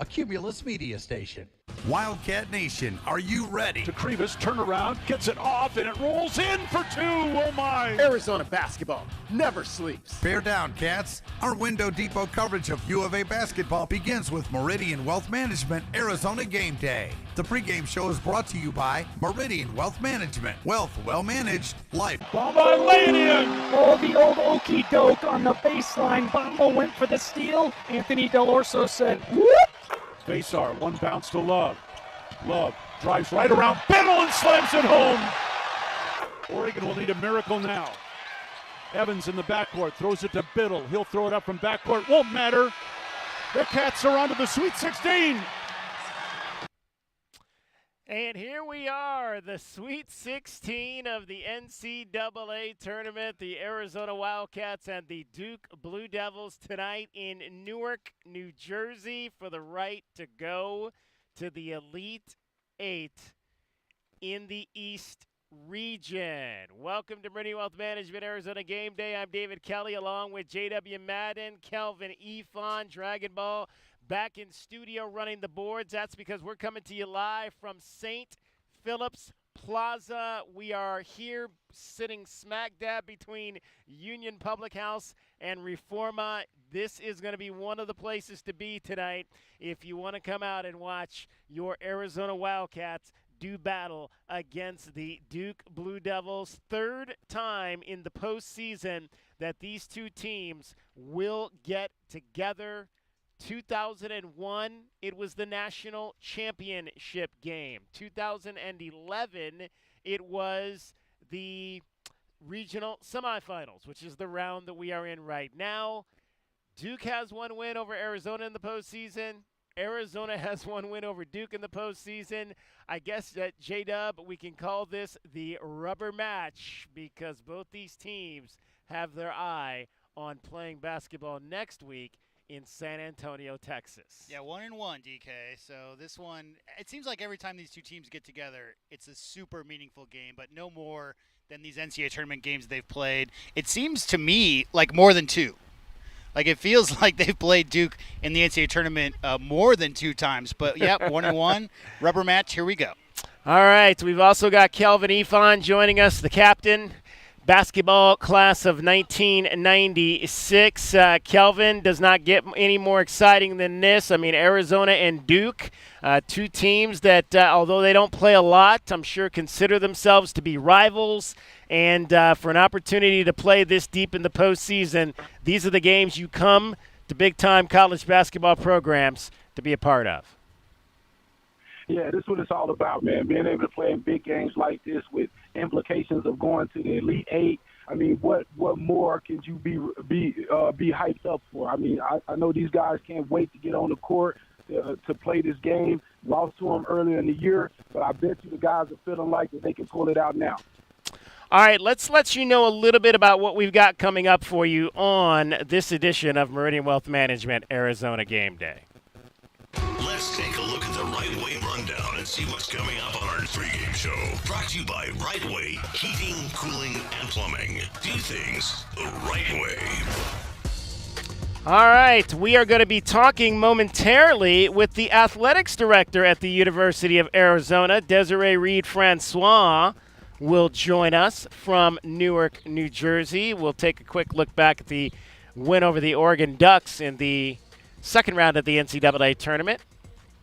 a Cumulus media station. Wildcat Nation, are you ready? To Krivas, turnaround, gets it off, and it rolls in for two. Oh, my. Arizona basketball never sleeps. Bear down, Cats. Our Window Depot coverage of U of A basketball begins with Meridian Wealth Management Arizona Game Day. The pregame show is brought to you by Meridian Wealth Management. Wealth well managed, life. Bamba laying in. Oh, the old okey doke on the baseline. Bamba went for the steal. Anthony Del Orso said, whoop. Basar, one bounce to Love. Love drives right around Biddle and slams it home. Oregon will need a miracle now. Evans in the backcourt throws it to Biddle. He'll throw it up from backcourt. Won't matter. The Cats are on to the Sweet 16. And here we are, the Sweet 16 of the NCAA tournament. The Arizona Wildcats and the Duke Blue Devils tonight in Newark, New Jersey for the right to go to the Elite Eight in the East Region. Welcome to Meridian Wealth Management Arizona Game Day. I'm David Kelly along with J.W. Madden, Kelvin Efon, Dragon Ball. Back in studio running the boards. That's because we're coming to you live from St. Philip's Plaza. We are here sitting smack dab between Union Public House and Reforma. This is going to be one of the places to be tonight if you want to come out and watch your Arizona Wildcats do battle against the Duke Blue Devils. Third time in the postseason that these two teams will get together. 2001, it was the national championship game. 2011, it was the regional semifinals, which is the round that we are in right now. Duke has one win over Arizona in the postseason. Arizona has one win over Duke in the postseason. I guess that, J-Dub, we can call this the rubber match because both these teams have their eye on playing basketball next week in San Antonio, Texas. Yeah, 1-1, DK. So this one, it seems like every time these two teams get together, it's a super meaningful game, but no more than these NCAA tournament games they've played. It seems to me like more than two. Like it feels like they've played Duke in the NCAA tournament more than two times. But, yeah, 1-1, rubber match, here we go. All right, we've also got Kelvin Efon joining us, the captain. Basketball class of 1996. Kelvin does not get any more exciting than this. I mean, Arizona and Duke, two teams that, although they don't play a lot, I'm sure consider themselves to be rivals. And for an opportunity to play this deep in the postseason, these are the games you come to big-time college basketball programs to be a part of. Yeah, this is what it's all about, man. Being able to play in big games like this with implications of going to the Elite Eight. I mean, what more could you be hyped up for? I mean, I know these guys can't wait to get on the court to play this game. Lost to them earlier in the year, but I bet you the guys are feeling like that they can pull it out now. All right, let's let you know a little bit about what we've got coming up for you on this edition of Meridian Wealth Management Arizona Game Day. Let's take a look at the Right Way Rundown and see what's coming up on our pregame show. Brought to you by Right Way Heating, Cooling, and Plumbing. Do things the right way. All right, we are going to be talking momentarily with the athletics director at the University of Arizona, Desiree Reed-Francois, will join us from Newark, New Jersey. We'll take a quick look back at the win over the Oregon Ducks in the second round of the NCAA tournament.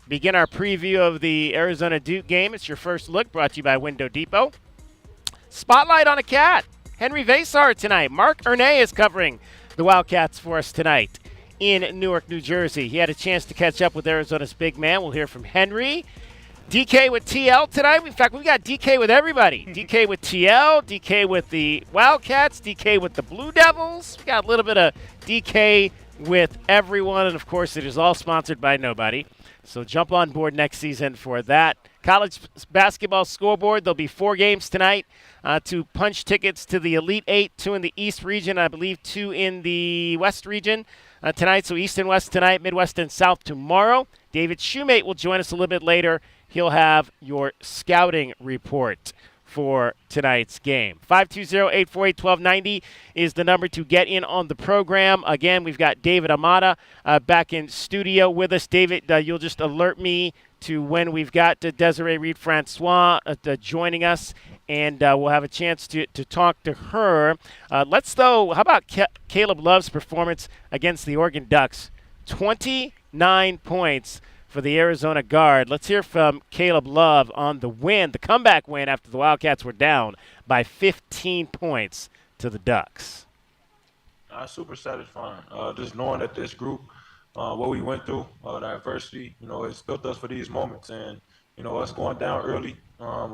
Begin our preview of the Arizona-Duke game. It's your first look, brought to you by Window Depot. Spotlight on a cat. Henry Vasar tonight. Mark Ernay is covering the Wildcats for us tonight in Newark, New Jersey. He had a chance to catch up with Arizona's big man. We'll hear from Henry. DK with TL tonight. In fact, we got DK with everybody. DK with TL, DK with the Wildcats, DK with the Blue Devils. We got a little bit of DK with everyone, and of course it is all sponsored by nobody. So jump on board next season for that. College basketball scoreboard, there'll be 4 games tonight to punch tickets to the Elite Eight, 2 in the East region, I believe 2 in the West region tonight. So East and West tonight, Midwest and South tomorrow. David Shoemate will join us a little bit later. He'll have your scouting report for tonight's game. 520-848-1290 is the number to get in on the program. Again, we've got David Amata back in studio with us. David, you'll just alert me to when we've got Desiree Reed-Francois joining us, and we'll have a chance to talk to her. How about Caleb Love's performance against the Oregon Ducks? 29 points for the Arizona guard. Let's hear from Caleb Love on the win, the comeback win after the Wildcats were down by 15 points to the Ducks. Super satisfying. Just knowing that this group, what we went through, the adversity, it's built us for these moments. And, us going down early,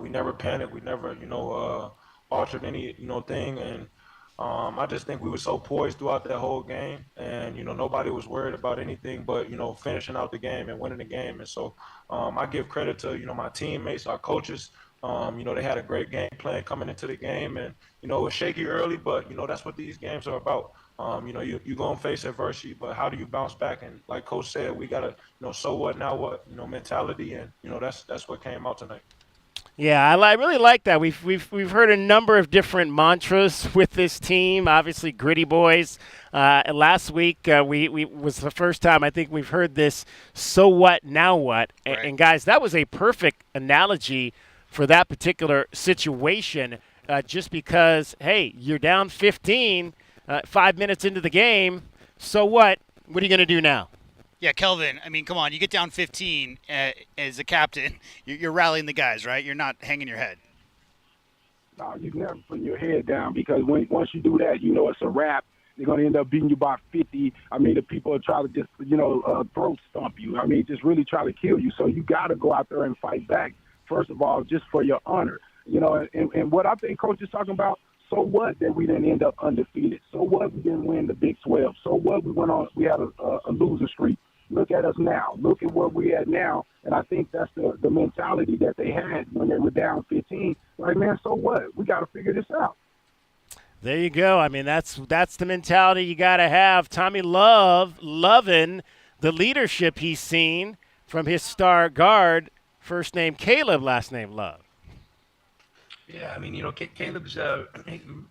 we never panicked. We never, altered any, thing. And I just think we were so poised throughout that whole game. And, nobody was worried about anything but, finishing out the game and winning the game. And so I give credit to, my teammates, our coaches. They had a great game plan coming into the game. And, it was shaky early, but, that's what these games are about. You're going to face adversity, but how do you bounce back? And like Coach said, we got to, so what, now what, mentality. And, that's what came out tonight. Yeah, I really like that. We've heard a number of different mantras with this team. Obviously, gritty boys. Last week we was the first time I think we've heard this. So what? Now what? Right. And guys, that was a perfect analogy for that particular situation. Just because, hey, you're down 15, 5 minutes into the game. So what? What are you going to do now? Yeah, Kelvin, I mean, come on. You get down 15 as a captain. You're rallying the guys, right? You're not hanging your head. No, you're never putting your head down because once you do that, it's a wrap. They're going to end up beating you by 50. I mean, the people will try to just, throat stomp you. I mean, just really try to kill you. So you got to go out there and fight back, first of all, just for your honor. And what I think Coach is talking about, so what that we didn't end up undefeated? So what we didn't win the Big 12? So what we had a losing streak? Look at us now. Look at where we're at now. And I think that's the mentality that they had when they were down 15. Like, man, so what? We got to figure this out. There you go. I mean, that's the mentality you got to have. Tommy loving the leadership he's seen from his star guard, first name Caleb, last name Love. Yeah, I mean, Caleb's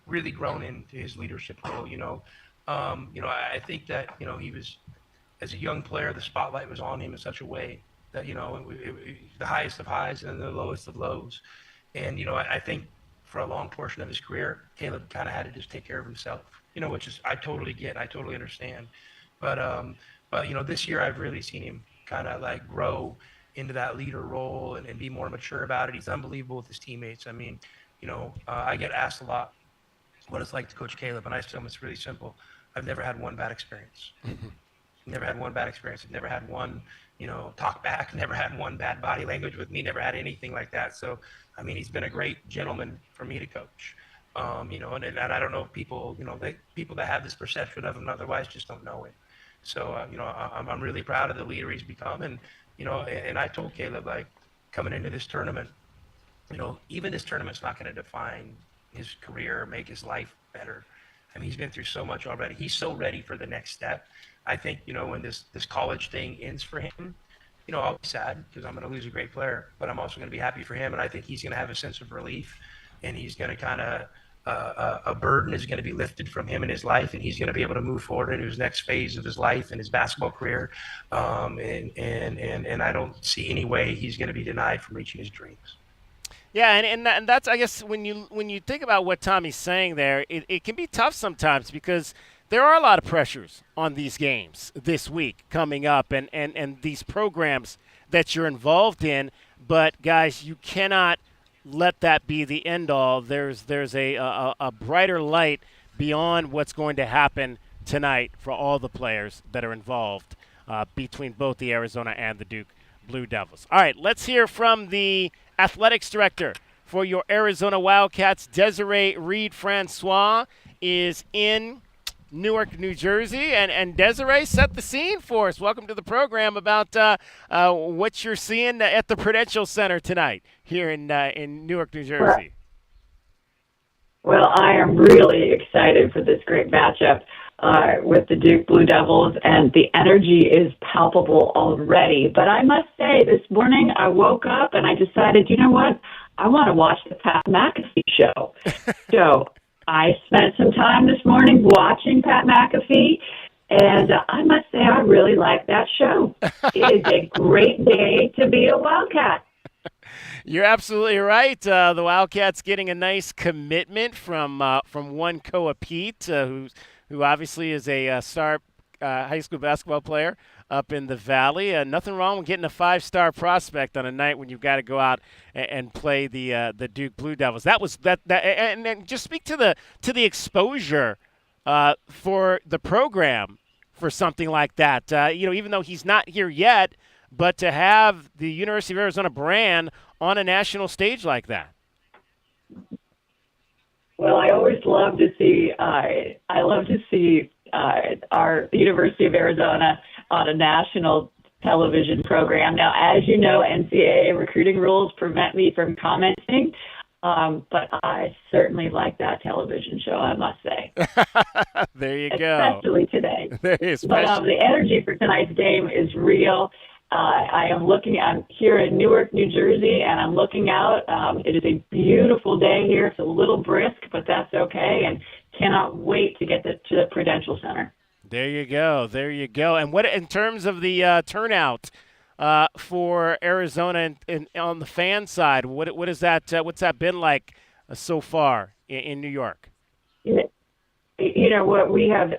really grown into his leadership role. I think that he was, as a young player, the spotlight was on him in such a way that the highest of highs and the lowest of lows, and I think for a long portion of his career, Caleb kind of had to just take care of himself. Which is I totally get, I totally understand, but this year I've really seen him kind of like grow into that leader role and be more mature about it. He's unbelievable with his teammates. I mean, I get asked a lot what it's like to coach Caleb, and I tell him it's really simple. I've never had one bad experience. Never had one bad experience. I've never had one, talk back. Never had one bad body language with me. Never had anything like that. So, I mean, he's been a great gentleman for me to coach. And I don't know if people, people that have this perception of him otherwise just don't know it. So, I'm really proud of the leader he's become. And I told Caleb, like, coming into this tournament, even this tournament's not going to define his career or make his life better. I mean, he's been through so much already. He's so ready for the next step. I think, when this college thing ends for him, I'll be sad because I'm going to lose a great player, but I'm also going to be happy for him. And I think he's going to have a sense of relief, and he's going to kind of, a burden is going to be lifted from him in his life, and he's going to be able to move forward into his next phase of his life and his basketball career. And I don't see any way he's going to be denied from reaching his dreams. Yeah, and that's, I guess, when you think about what Tommy's saying there, it can be tough sometimes because there are a lot of pressures on these games this week coming up and these programs that you're involved in. But, guys, you cannot let that be the end all. There's a brighter light beyond what's going to happen tonight for all the players that are involved between both the Arizona and the Duke Blue Devils. All right, let's hear from the athletics director for your Arizona Wildcats. Desiree Reed-Francois is in Newark, New Jersey. And Desiree, set the scene for us. Welcome to the program about what you're seeing at the Prudential Center tonight here in Newark, New Jersey. Well, I am really excited for this great matchup with the Duke Blue Devils, and the energy is palpable already. But I must say, this morning I woke up and I decided, you know what? I want to watch the Pat McAfee show. So I spent some time this morning watching Pat McAfee, and I must say I really like that show. It is a great day to be a Wildcat. You're absolutely right. The Wildcats getting a nice commitment from one Koa Pete, who obviously is a star high school basketball player up in the Valley. Nothing wrong with getting a 5-star prospect on a night when you've got to go out and play the Duke Blue Devils. And just speak to the exposure for the program for something like that. Even though he's not here yet, but to have the University of Arizona brand on a national stage like that. Well, I always love to see. I love to see our University of Arizona on a national television program. Now, as you know, NCAA recruiting rules prevent me from commenting, but I certainly like that television show, I must say. There you go. Especially today. There is. But the energy for tonight's game is real. I'm here in Newark, New Jersey, and I'm looking out. It is a beautiful day here. It's a little brisk, but that's okay, and cannot wait to get to the Prudential Center. There you go. There you go. And what in terms of the turnout for Arizona and on the fan side, what is that? What's that been like so far in New York? You know what, we have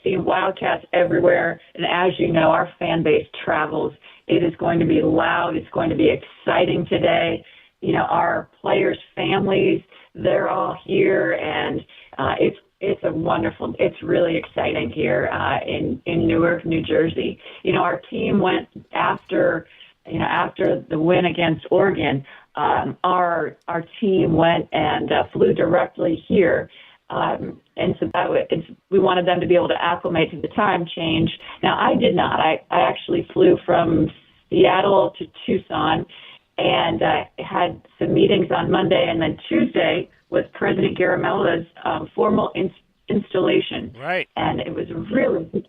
seen Wildcats everywhere, and as you know, our fan base travels. It is going to be loud. It's going to be exciting today. You know, our players' families, they're all here, and it's really exciting here in Newark, New Jersey. You know, our team went after the win against Oregon. Our team went and flew directly here. And so we wanted them to be able to acclimate to the time change. Now, I did not. I actually flew from Seattle to Tucson and had some meetings on Monday, and then Tuesday was President Garamella's formal installation. Right. And it was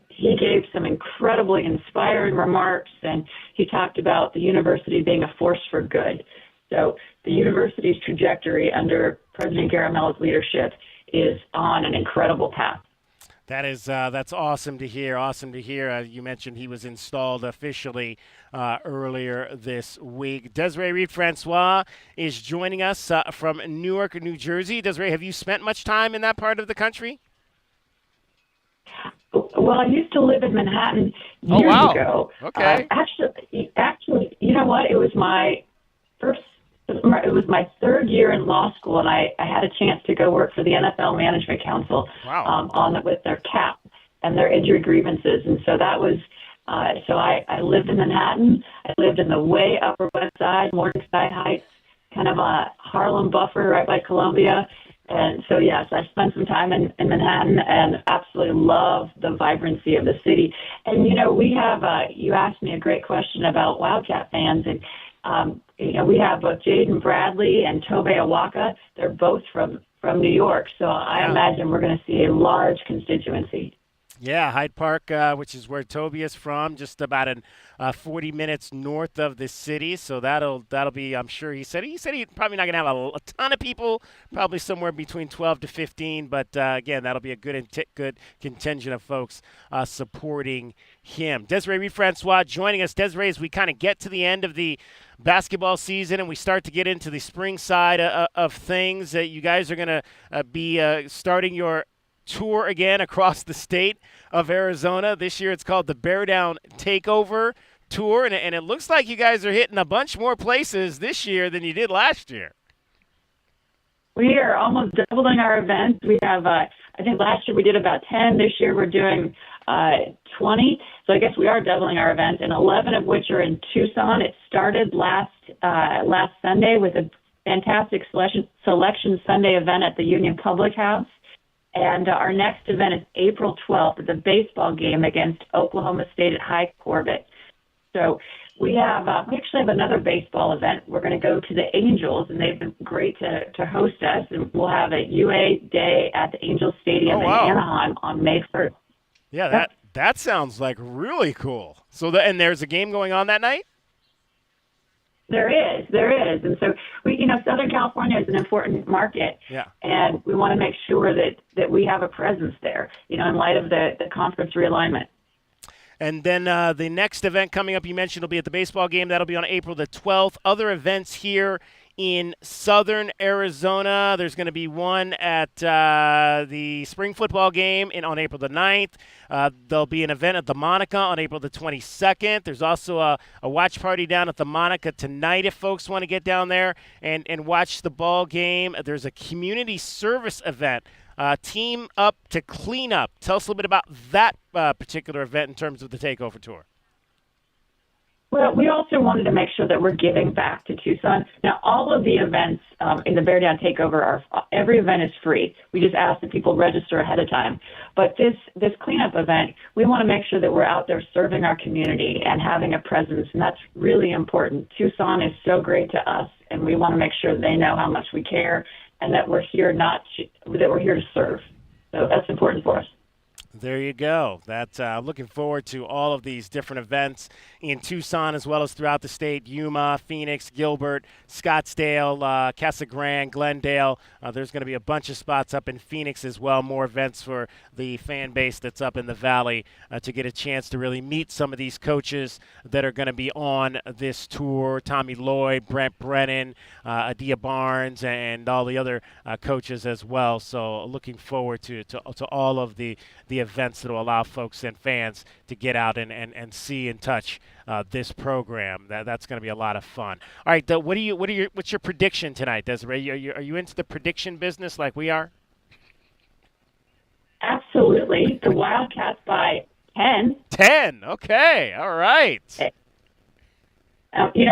he gave some incredibly inspiring remarks, and he talked about the university being a force for good. So the university's trajectory under President Garamella's leadership is on an incredible path. That's awesome to hear. Awesome to hear. You mentioned he was installed officially earlier this week. Desiree Reed-Francois is joining us from Newark, New Jersey. Desiree, have you spent much time in that part of the country? Well, I used to live in Manhattan years ago. Okay. Actually, you know what? It was my third year in law school, and I had a chance to go work for the NFL Management Council with their CAP and their injury grievances. And so that was, I lived in Manhattan. I lived in the way Upper West Side, Morningside Heights, kind of a Harlem buffer right by Columbia. And so, yes, I spent some time in Manhattan and absolutely love the vibrancy of the city. And, you know, we have, you asked me a great question about Wildcat fans, and we have both Jaden Bradley and Tobe Awaka. They're both from New York, so I imagine we're going to see a large constituency. Yeah, Hyde Park, which is where Toby is from, just about 40 minutes north of the city. So that'll be, I'm sure he said he's probably not going to have a ton of people, probably somewhere between 12 to 15. But again, that'll be a good contingent of folks supporting him. Desiree Reed-Francois joining us. Desiree, as we kind of get to the end of the basketball season and we start to get into the spring side of things, you guys are going to be starting your tour again across the state of Arizona. This year it's called the Bear Down Takeover Tour, and it looks like you guys are hitting a bunch more places this year than you did last year. We are almost doubling our events. We have, I think last year we did about 10. This year we're doing 20. So I guess we are doubling our events, and 11 of which are in Tucson. It started last Sunday with a fantastic selection Sunday event at the Union Public House. And our next event is April 12th at the baseball game against Oklahoma State at High Corbett. So we actually have another baseball event. We're going to go to the Angels, and they've been great to host us. And we'll have a UA day at the Angels Stadium in Anaheim on May 1st. Yeah, that sounds like really cool. So and there's a game going on that night? There is. And so Southern California is an important market. Yeah. And we want to make sure that we have a presence there, in light of the conference realignment. And then the next event coming up, you mentioned, will be at the baseball game. That'll be on April the 12th. Other events here in southern Arizona. There's going to be one at the spring football game on April the 9th. There'll be an event at the Monica on April the 22nd. There's also a watch party down at the Monica tonight if folks want to get down there and watch the ball game. There's a community service event. Team Up to Clean Up. Tell us a little bit about that particular event in terms of the Takeover Tour. Well, we also wanted to make sure that we're giving back to Tucson. Now, all of the events in the Bear Down Takeover, every event is free. We just ask that people register ahead of time. But this cleanup event, we want to make sure that we're out there serving our community and having a presence, and that's really important. Tucson is so great to us, and we want to make sure they know how much we care and that we're here to serve. So that's important for us. There you go. Looking forward to all of these different events in Tucson as well as throughout the state. Yuma, Phoenix, Gilbert, Scottsdale, Casa Grande, Glendale. There's going to be a bunch of spots up in Phoenix as well. More events for the fan base that's up in the valley to get a chance to really meet some of these coaches that are going to be on this tour. Tommy Lloyd, Brent Brennan, Adia Barnes, and all the other coaches as well. So looking forward to all of the events that will allow folks and fans to get out and see and touch this program. That's going to be a lot of fun. All right, what's your prediction tonight, Desiree? Are you into the prediction business like we are? Absolutely. The Wildcats by 10. 10. Okay. All right.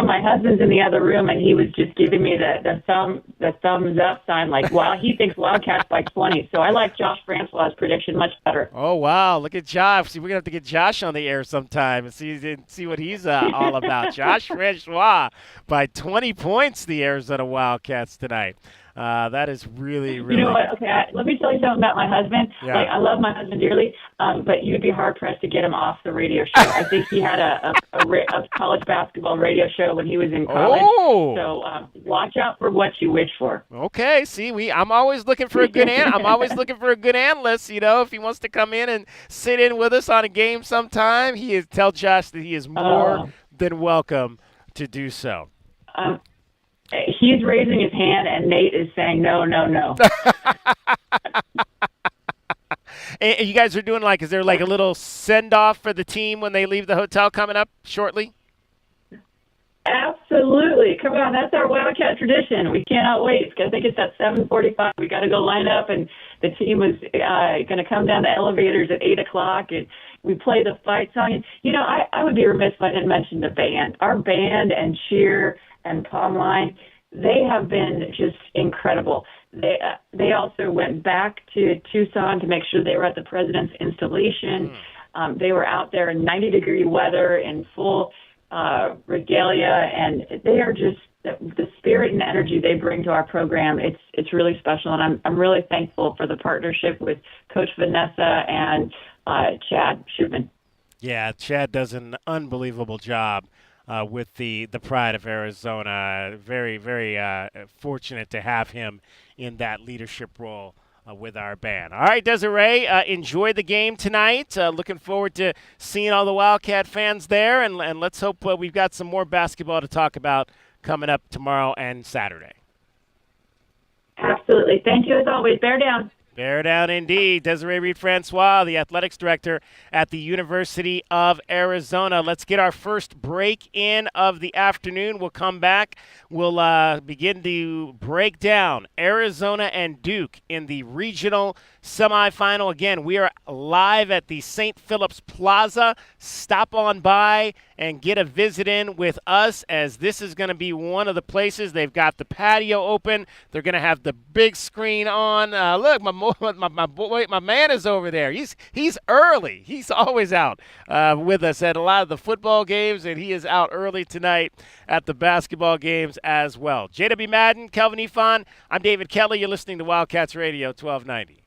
My husband's in the other room, and he was just giving me the thumbs up sign, like, wow, he thinks Wildcats by 20. So I like Josh Francois' prediction much better. Oh, wow. Look at Josh. See, we're going to have to get Josh on the air sometime and see what he's all about. Josh Francois by 20 points, the Arizona Wildcats tonight. That is really, really. You know what? Okay, let me tell you something about my husband. Yeah. I love my husband dearly, but you'd be hard pressed to get him off the radio show. I think he had a college basketball radio show when he was in college. Oh. So watch out for what you wish for. Okay. See, I'm always looking for a good I'm always looking for a good analyst. If he wants to come in and sit in with us on a game sometime, tell Josh that he is more than welcome to do so. He's raising his hand, and Nate is saying no. And you guys are doing is there a little send-off for the team when they leave the hotel coming up shortly? Absolutely. Come on, that's our Wildcat tradition. We cannot wait. I think it's at 7:45. We got to go line up, and the team is going to come down the elevators at 8 o'clock, and we play the fight song. I would be remiss if I didn't mention the band. Our band and cheer and palm line, they have been just incredible. They also went back to Tucson to make sure they were at the president's installation. They were out there in 90-degree weather in full regalia, and they are just the spirit and energy they bring to our program. It's really special, and I'm really thankful for the partnership with Coach Vanessa and Chad Schutman. Yeah, Chad does an unbelievable job with the Pride of Arizona. Very, very fortunate to have him in that leadership role with our band. All right, Desiree, enjoy the game tonight. Looking forward to seeing all the Wildcat fans there, and let's hope we've got some more basketball to talk about coming up tomorrow and Saturday. Absolutely. Thank you as always. Bear down. Bear down indeed. Desiree Reed-Francois, the athletics director at the University of Arizona. Let's get our first break in of the afternoon. We'll come back. We'll begin to break down Arizona and Duke in the regional semifinal. Again, we are live at the St. Philip's Plaza. Stop on by and get a visit in with us, as this is going to be one of the places. They've got the patio open. They're going to have the big screen on. Look, my man is over there. He's early. He's always out with us at a lot of the football games, and he is out early tonight at the basketball games as well. JW Madden, Kelvin Ifan, I'm David Kelly. You're listening to Wildcats Radio 1290.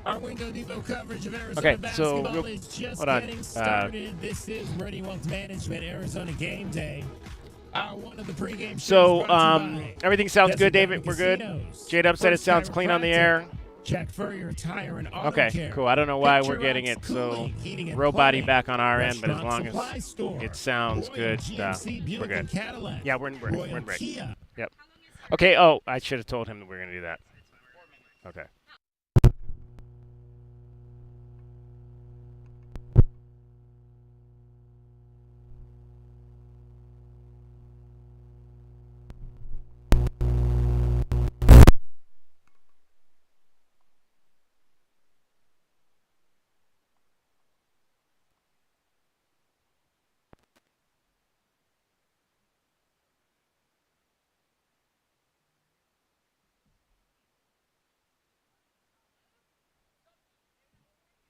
Our Window Depot coverage of Arizona Okay, basketball so is just hold on. getting started. This is Meridian Wealth Management, Arizona Game Day. One of the pregame shows So, brought to you by everything sounds good, David? We're good? Casinos. J-Dub said it sounds clean on the air. Check for your tire and auto Okay, care. cool. I don't know why we're Picture getting Rocks it so Cooling, Heating and robot-y Plumbing. back on our end, but as Restaurant long Supply as Store. it sounds Royal good, GMC, we're Buick good. and Cadillac. Yeah, we're in break. Royal Kia. Yep. Okay, I should have told him that we were going to do that. Okay.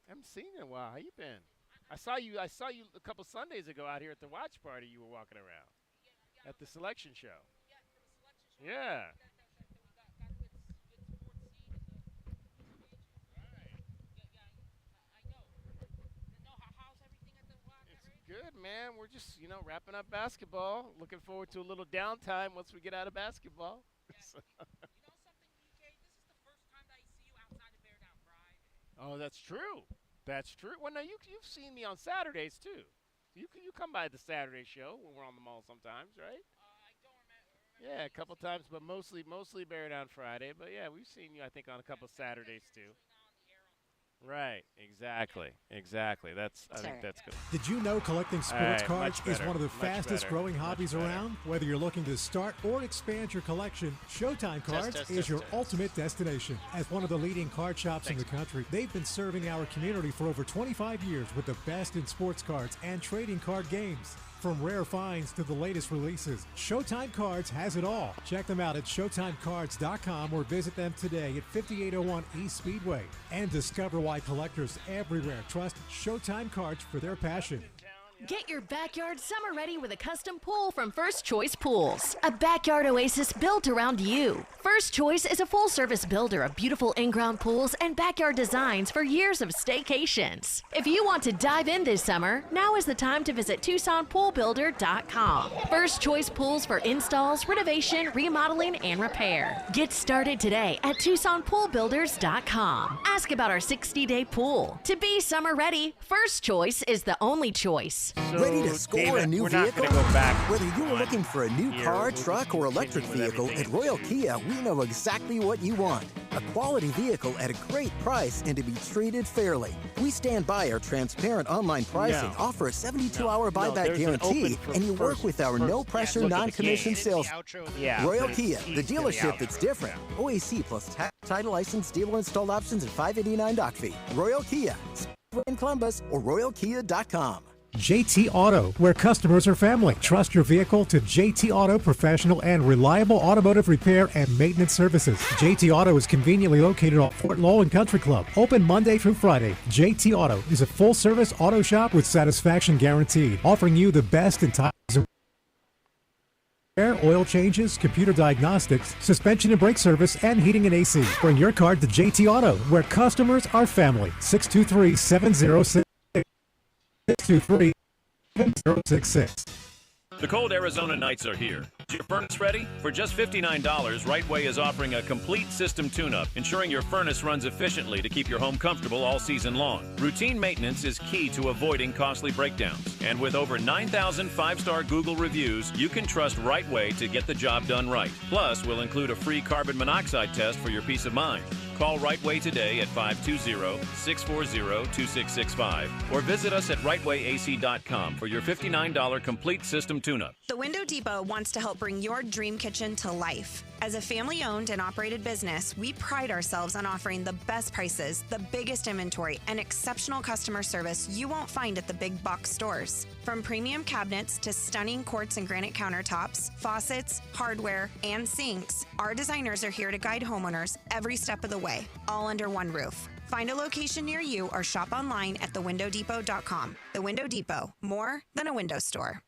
I haven't seen you in a while. How you been? I saw you a couple Sundays ago out here at the watch party. You were walking around at the selection show. Yeah. It's good, man. We're just wrapping up basketball. Looking forward to a little downtime once we get out of basketball. Oh, that's true. That's true. Well, no, you've seen me on Saturdays too. You come by the Saturday show when we're on the mall sometimes, right? I don't remember. Yeah, a couple times, but mostly Bear Down Friday. But yeah, we've seen you I think on a couple Saturdays too. Right. Exactly. I think that's good. Did you know collecting sports cards is one of the much fastest better, growing hobbies around? Whether you're looking to start or expand your collection, Showtime Cards is your ultimate destination. As one of the leading card shops in the country, they've been serving our community for over 25 years with the best in sports cards and trading card games. From rare finds to the latest releases, Showtime Cards has it all. Check them out at ShowtimeCards.com or visit them today at 5801 East Speedway. And discover why collectors everywhere trust Showtime Cards for their passion. Get your backyard summer ready with a custom pool from First Choice Pools. A backyard oasis built around you. First Choice is a full-service builder of beautiful in-ground pools and backyard designs for years of staycations. If you want to dive in this summer, now is the time to visit TucsonPoolBuilder.com. First Choice Pools for installs, renovation, remodeling, and repair. Get started today at TucsonPoolBuilders.com. Ask about our 60-day pool. To be summer ready, First Choice is the only choice. Ready to score David, a new we're not vehicle? gonna go back Whether you are on looking for a new here, car, we'll truck, or electric continue with vehicle, everything at Royal Kia, we know exactly what you want. A quality vehicle at a great price and to be treated fairly. We stand by our transparent online pricing, offer a 72-hour buyback guarantee, and you work with our no-pressure, non-commission sales. Royal Kia, the dealership that's different. OAC plus tax, title, license, dealer installed options, and $589 doc fee. Royal Kia, in Columbus, or RoyalKia.com. JT Auto, where customers are family. Trust your vehicle to JT Auto professional and reliable automotive repair and maintenance services. JT Auto is conveniently located off Fort Lowell and Country Club. Open Monday through Friday. JT Auto is a full-service auto shop with satisfaction guaranteed, offering you the best in tires and oil changes, computer diagnostics, suspension and brake service, and heating and AC. Bring your car to JT Auto, where customers are family. 623-706. 623-7066. The cold Arizona nights are here. Is your furnace ready? For just $59, Right Way is offering a complete system tune-up, ensuring your furnace runs efficiently to keep your home comfortable all season long. Routine maintenance is key to avoiding costly breakdowns. And with over 9,000 five-star Google reviews, you can trust Right Way to get the job done right. Plus, we'll include a free carbon monoxide test for your peace of mind. Call Right Way today at 520-640-2665 or visit us at rightwayac.com for your $59 complete system tune-up. The Window Depot wants to help bring your dream kitchen to life. As a family-owned and operated business, we pride ourselves on offering the best prices, the biggest inventory, and exceptional customer service you won't find at the big box stores. From premium cabinets to stunning quartz and granite countertops, faucets, hardware, and sinks, our designers are here to guide homeowners every step of the way, all under one roof. Find a location near you or shop online at thewindowdepot.com. The Window Depot, more than a window store.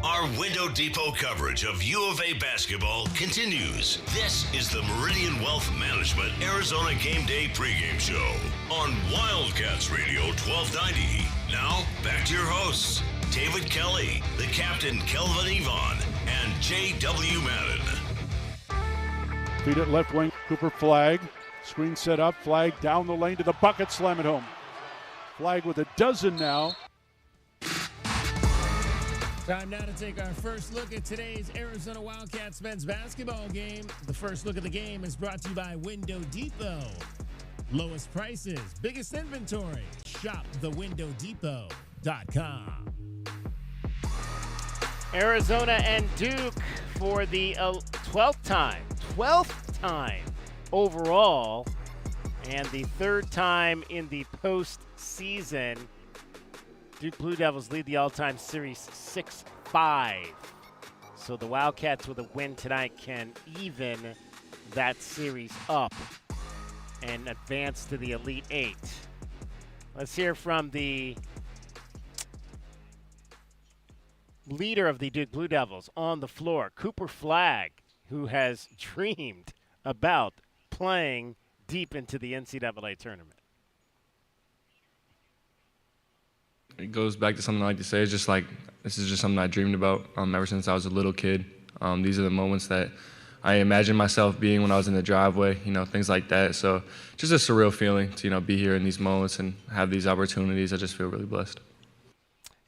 Our Window Depot coverage of U of A basketball continues. This is the Meridian Wealth Management Arizona Game Day pregame show on Wildcats Radio 1290. Now, back to your hosts, David Kelly, the captain Kelvin Yvonne, and J.W. Madden. Feed it left wing, Cooper Flagg. Screen set up, Flagg down the lane to the bucket, slam it home. Flagg with a dozen now. Time now to take our first look at today's Arizona Wildcats men's basketball game. The first look of the game is brought to you by Window Depot. Lowest prices, biggest inventory. Shop thewindowdepot.com. Arizona and Duke for the 12th time overall, and the third time in the postseason. Duke Blue Devils lead the all-time series 6-5. So the Wildcats with a win tonight can even that series up and advance to the Elite Eight. Let's hear from the leader of the Duke Blue Devils on the floor, Cooper Flagg, who has dreamed about playing deep into the NCAA tournament. It goes back to something I like to say. It's just like, this is just something I dreamed about ever since I was a little kid. These are the moments that I imagined myself being when I was in the driveway, things like that. So just a surreal feeling to, be here in these moments and have these opportunities. I just feel really blessed.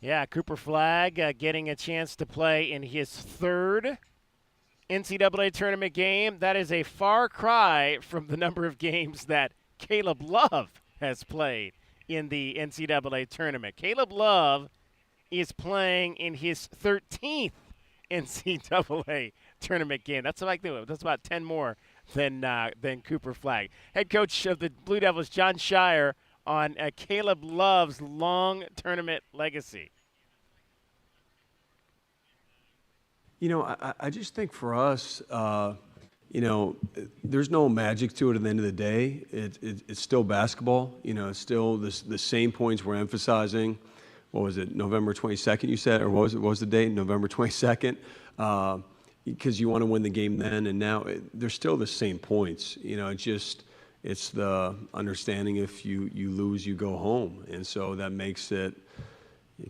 Yeah, Cooper Flagg getting a chance to play in his third NCAA tournament game. That is a far cry from the number of games that Caleb Love has played in the NCAA tournament. Caleb Love is playing in his 13th NCAA tournament game. That's about 10 more than Cooper Flagg. Head coach of the Blue Devils, John Shire, on Caleb Love's long tournament legacy. I just think for us, there's no magic to it at the end of the day. It's still basketball. It's still the same points we're emphasizing. What was it, November 22nd you said? Or what was the date, November 22nd? Because you want to win the game then, and now they're still the same points. It's the understanding if you lose, you go home. And so that makes it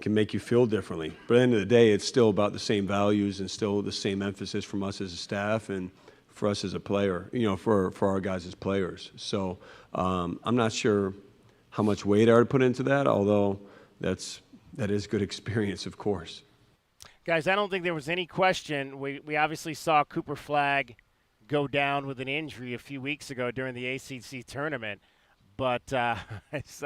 can make you feel differently. But at the end of the day, it's still about the same values and still the same emphasis from us as a staff and for us as a player, for our guys as players. So I'm not sure how much weight I would put into that, although that is good experience, of course. Guys, I don't think there was any question. We obviously saw Cooper Flagg go down with an injury a few weeks ago during the ACC tournament. But I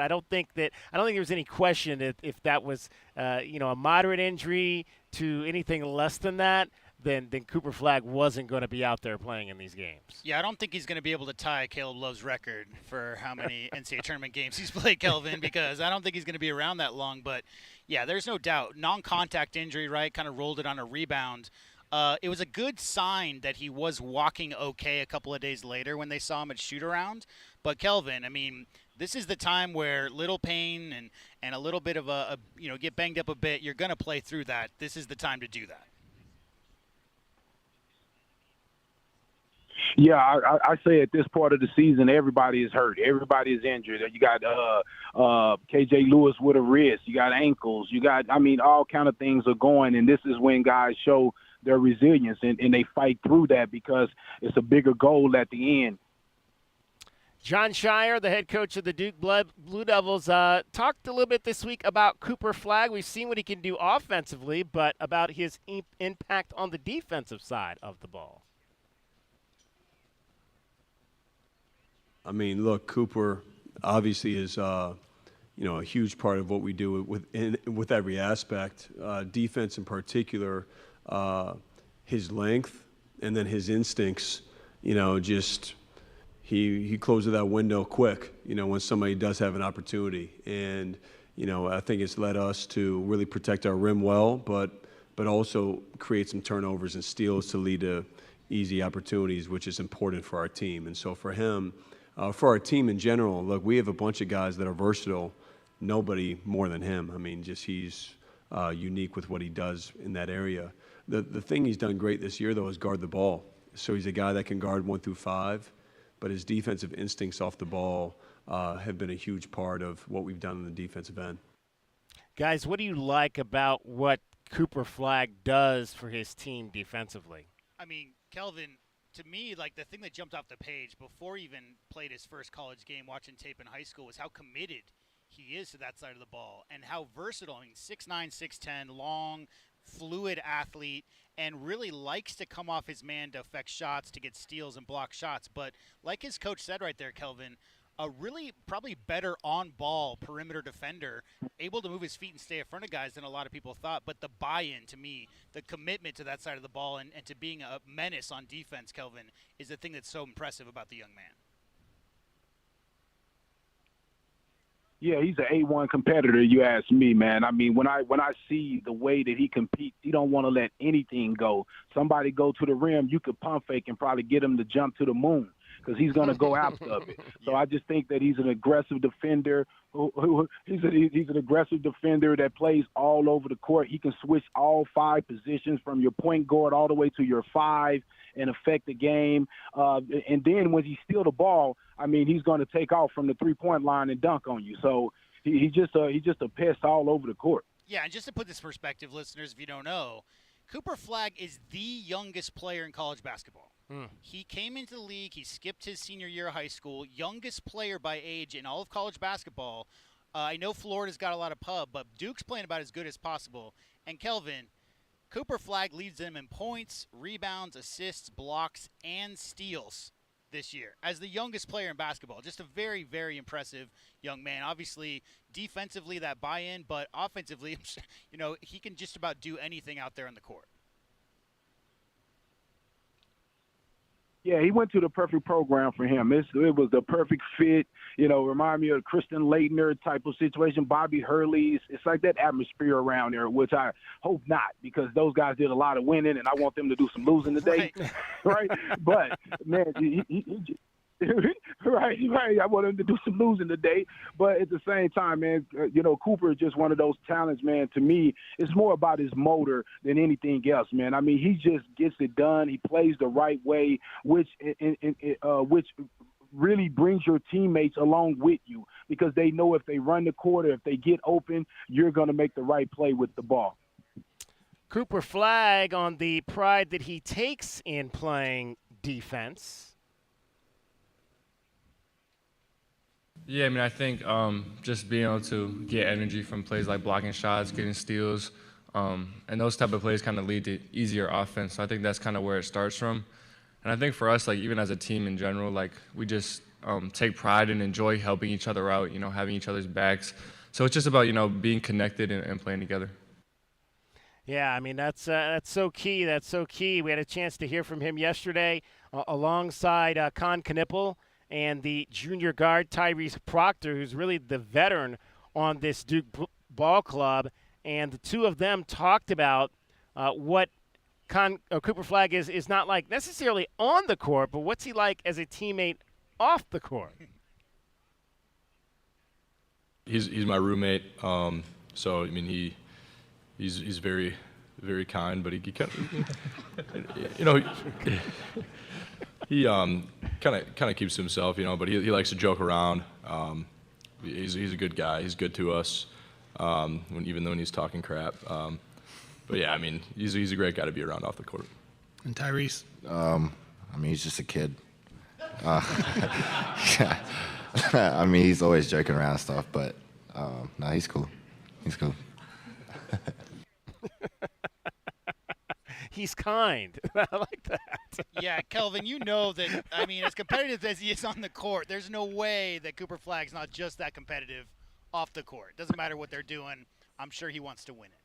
don't think there was any question if that was a moderate injury to anything less than that, then Cooper Flagg wasn't going to be out there playing in these games. Yeah, I don't think he's going to be able to tie Caleb Love's record for how many NCAA tournament games he's played, Kelvin, because I don't think he's going to be around that long. But, yeah, there's no doubt. Non-contact injury, right, kind of rolled it on a rebound. It was a good sign that he was walking okay a couple of days later when they saw him at shoot-around. But, Kelvin, I mean, this is the time where little pain and a little bit of get banged up a bit, you're going to play through that. This is the time to do that. Yeah, I say at this part of the season, everybody is hurt. Everybody is injured. You got KJ Lewis with a wrist. You got ankles. You got, all kind of things are going, and this is when guys show their resilience and they fight through that because it's a bigger goal at the end. John Shire, the head coach of the Duke Blue Devils, talked a little bit this week about Cooper Flagg. We've seen what he can do offensively, but about his impact on the defensive side of the ball. Look, Cooper obviously is, a huge part of what we do with every aspect. Defense in particular, his length and then his instincts, he closes that window quick, when somebody does have an opportunity. And, I think it's led us to really protect our rim well, but also create some turnovers and steals to lead to easy opportunities, which is important for our team. And so for him, for our team in general, look, we have a bunch of guys that are versatile. Nobody more than him. He's unique with what he does in that area. The thing he's done great this year, though, is guard the ball. So he's a guy that can guard 1 through 5, but his defensive instincts off the ball have been a huge part of what we've done on the defensive end. Guys, what do you like about what Cooper Flagg does for his team defensively? I mean, Kelvin, to me, like the thing that jumped off the page before he even played his first college game watching tape in high school was how committed he is to that side of the ball and how versatile. I mean, 6'9", 6'10", long, fluid athlete, and really likes to come off his man to affect shots, to get steals and block shots. But like his coach said right there, Kelvin, a really probably better on-ball perimeter defender, able to move his feet and stay in front of guys than a lot of people thought. But the buy-in, to me, the commitment to that side of the ball and to being a menace on defense, Kelvin, is the thing that's so impressive about the young man. Yeah, he's an A1 competitor, you ask me, man. I mean, when I see the way that he competes, he don't want to let anything go. Somebody go to the rim, you could pump fake and probably get him to jump to the moon because he's going to go after it. So I just think that he's an aggressive defender. He's an aggressive defender that plays all over the court. He can switch all 5 positions from your point guard all the way to your 5 and affect the game. And then when he steals the ball, I mean, he's going to take off from the three-point line and dunk on you. So he's just a pest all over the court. Yeah, and just to put this in perspective, listeners, if you don't know, Cooper Flagg is the youngest player in college basketball. He came into the league. He skipped his senior year of high school. Youngest player by age in all of college basketball. I know Florida's got a lot of pub, but Duke's playing about as good as possible. And Kelvin, Cooper Flagg leads them in points, rebounds, assists, blocks, and steals this year as the youngest player in basketball. Just a very, very impressive young man. Obviously, defensively, that buy-in, but offensively, you know, he can just about do anything out there on the court. Yeah, he went to the perfect program for him. It was the perfect fit. You know, remind me of Kristen Leitner type of situation, Bobby Hurley. It's like that atmosphere around there, which I hope not, because those guys did a lot of winning, and I want them to do some losing today, right? But, man, right. I want him to do some losing today. But at the same time, man, you know, Cooper is just one of those talents, man. To me, it's more about his motor than anything else, man. I mean, he just gets it done. He plays the right way, which really brings your teammates along with you because they know if they run the court or if they get open, you're going to make the right play with the ball. Cooper Flagg on the pride that he takes in playing defense. Yeah, I mean, I think just being able to get energy from plays like blocking shots, getting steals, and those type of plays kind of lead to easier offense. So I think that's kind of where it starts from. And I think for us, like even as a team in general, like we just take pride and enjoy helping each other out, you know, having each other's backs. So it's just about, you know, being connected and playing together. Yeah, I mean, that's so key. That's so key. We had a chance to hear from him yesterday alongside Con Knippel and the junior guard Tyrese Proctor, who's really the veteran on this Duke ball club. And the two of them talked about what Cooper Flagg is not like necessarily on the court, but what's he like as a teammate off the court? He's my roommate, so I mean he's very, very kind, but he kind of, you know, he kind of keeps to himself, you know, but he likes to joke around. He's a good guy. He's good to us, even when he's talking crap. But yeah, I mean, he's a great guy to be around off the court. And Tyrese? I mean, he's just a kid. Yeah. I mean, he's always joking around and stuff, but no, he's cool. He's cool. He's kind. I like that. Yeah, Kelvin, you know that, I mean, as competitive as he is on the court, there's no way that Cooper Flagg's not just that competitive off the court. Doesn't matter what they're doing. I'm sure he wants to win it.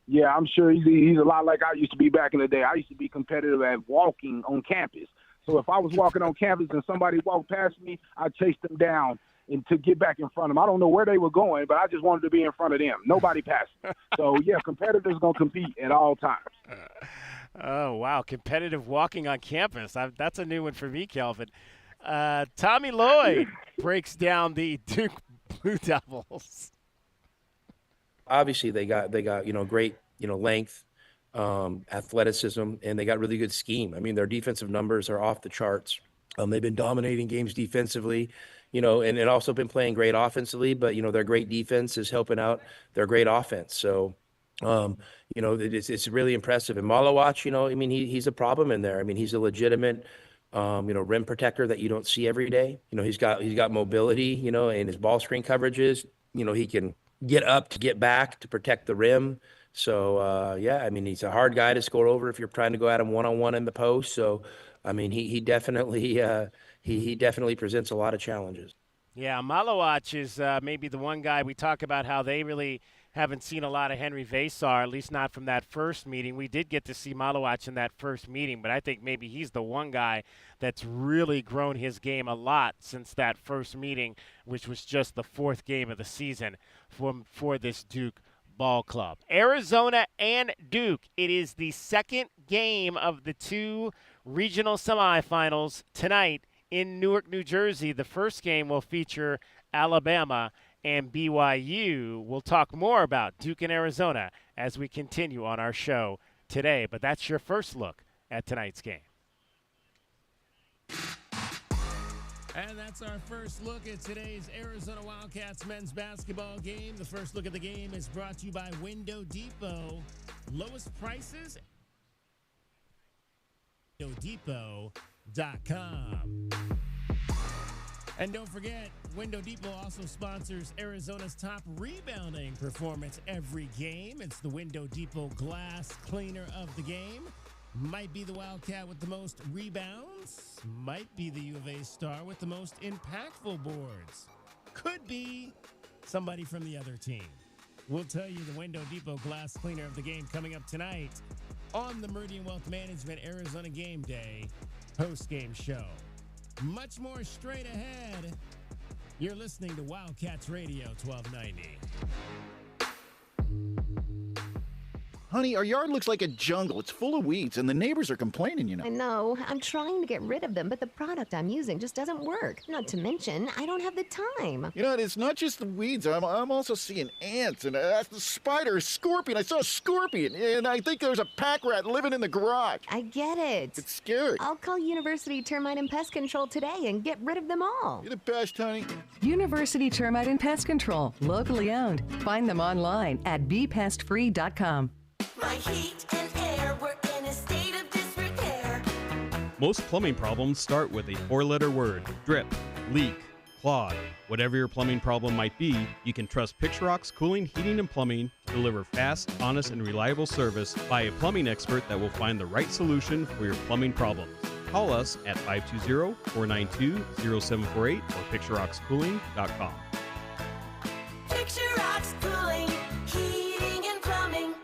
Yeah, I'm sure he's a lot like I used to be back in the day. I used to be competitive at walking on campus. So if I was walking on campus and somebody walked past me, I'd chase them down and to get back in front of them. I don't know where they were going, but I just wanted to be in front of them. Nobody passed me. So, yeah, competitors going to compete at all times. Oh, wow, competitive walking on campus. That's a new one for me, Kelvin. Tommy Lloyd breaks down the Duke Blue Devils. Obviously, they got great length, athleticism, and they got really good scheme. I mean, their defensive numbers are off the charts. They've been dominating games defensively, and also been playing great offensively. But their great defense is helping out their great offense. So, it's really impressive. And Malawach, I mean, he's a problem in there. I mean, he's a legitimate, rim protector that you don't see every day. He's got mobility, and his ball screen coverages. He can get up to get back to protect the rim. So, I mean, he's a hard guy to score over if you're trying to go at him one-on-one in the post. So, I mean, he definitely he definitely presents a lot of challenges. Yeah, Malawach is maybe the one guy we talk about how they really haven't seen a lot of Henry Vasar, at least not from that first meeting. We did get to see Malawach in that first meeting, but I think maybe he's the one guy that's really grown his game a lot since that first meeting, which was just the fourth game of the season for this Duke ball club. Arizona and Duke. It is the second game of the two regional semifinals tonight in Newark, New Jersey. The first game will feature Alabama and BYU. We'll talk more about Duke and Arizona as we continue on our show today. But that's your first look at tonight's game. And that's our first look at today's Arizona Wildcats men's basketball game. The first look at the game is brought to you by Window Depot. Lowest prices, WindowDepot.com. And don't forget, Window Depot also sponsors Arizona's top rebounding performance every game. It's the Window Depot glass cleaner of the game. Might be the Wildcat with the most rebounds. Might be the U of A star with the most impactful boards. Could be somebody from the other team. We'll tell you the Window Depot glass cleaner of the game coming up tonight on the Meridian Wealth Management Arizona Game Day post-game show. Much more straight ahead. You're listening to Wildcats Radio 1290. Honey, our yard looks like a jungle. It's full of weeds, and the neighbors are complaining, I know. I'm trying to get rid of them, but the product I'm using just doesn't work. Not to mention, I don't have the time. It's not just the weeds. I'm also seeing ants and a spider, a scorpion. I saw a scorpion, and I think there's a pack rat living in the garage. I get it. It's scary. I'll call University Termite and Pest Control today and get rid of them all. You're the best, honey. University Termite and Pest Control, locally owned. Find them online at bepestfree.com. My heat and air were in a state of disrepair. Most plumbing problems start with a four-letter word: drip, leak, clog. Whatever your plumbing problem might be, you can trust Picturox Cooling, Heating, and Plumbing to deliver fast, honest, and reliable service by a plumbing expert that will find the right solution for your plumbing problems. Call us at 520-492-0748 or picturoxcooling.com. Picturox Cooling, Heating and Plumbing.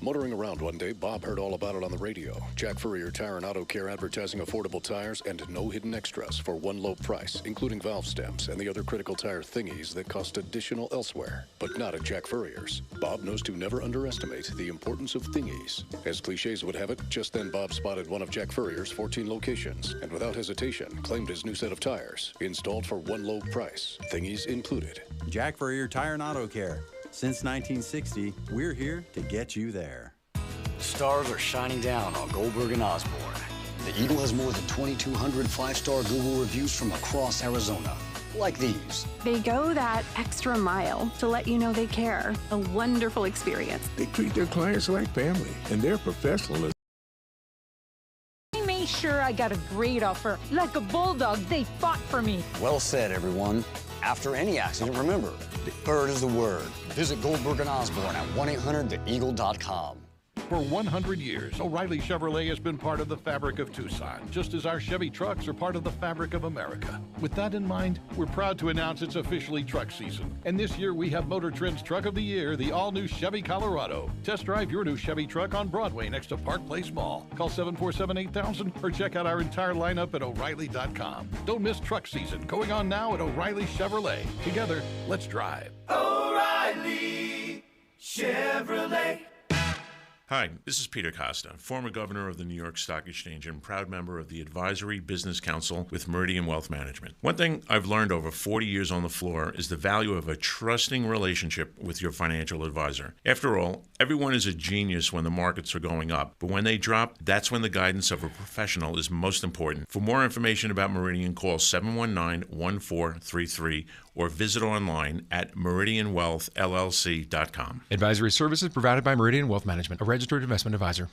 Motoring around one day, Bob heard all about it on the radio. Jack Furrier Tire and Auto Care advertising affordable tires and no hidden extras for one low price, including valve stems and the other critical tire thingies that cost additional elsewhere, but not at Jack Furrier's. Bob knows to never underestimate the importance of thingies. As cliches would have it, just then Bob spotted one of Jack Furrier's 14 locations and without hesitation claimed his new set of tires, installed for one low price, thingies included. Jack Furrier Tire and Auto Care. Since 1960, we're here to get you there. Stars are shining down on Goldberg and Osborne. The Eagle has more than 2,200 five-star Google reviews from across Arizona, like these. They go that extra mile to let you know they care. A wonderful experience. They treat their clients like family, and they're professional. I made sure I got a great offer. Like a bulldog, they fought for me. Well said, everyone. After any accident, remember, the bird is the word. Visit Goldberg and Osborne at 1-800-THEEAGLE.com. For 100 years, O'Reilly Chevrolet has been part of the fabric of Tucson, just as our Chevy trucks are part of the fabric of America. With that in mind, we're proud to announce it's officially truck season. And this year we have Motor Trend's Truck of the Year, the all-new Chevy Colorado. Test drive your new Chevy truck on Broadway next to Park Place Mall. Call 747-8000 or check out our entire lineup at O'Reilly.com. Don't miss truck season, going on now at O'Reilly Chevrolet. Together, let's drive. O'Reilly Chevrolet. Hi, this is Peter Costa, former governor of the New York Stock Exchange and proud member of the Advisory Business Council with Meridian Wealth Management. One thing I've learned over 40 years on the floor is the value of a trusting relationship with your financial advisor. After all, everyone is a genius when the markets are going up, but when they drop, that's when the guidance of a professional is most important. For more information about Meridian, call 719-1433 or visit online at meridianwealthllc.com. Advisory services provided by Meridian Wealth Management, a registered investment advisor.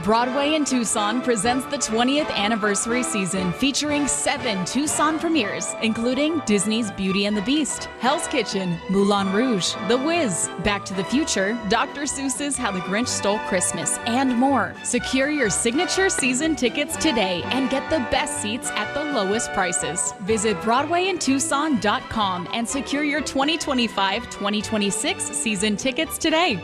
Broadway in Tucson presents the 20th anniversary season featuring 7 Tucson premieres, including Disney's Beauty and the Beast, Hell's Kitchen, Moulin Rouge, The Wiz, Back to the Future, Dr. Seuss's How the Grinch Stole Christmas, and more. Secure your signature season tickets today and get the best seats at the lowest prices. Visit BroadwayInTucson.com and secure your 2025-2026 season tickets today.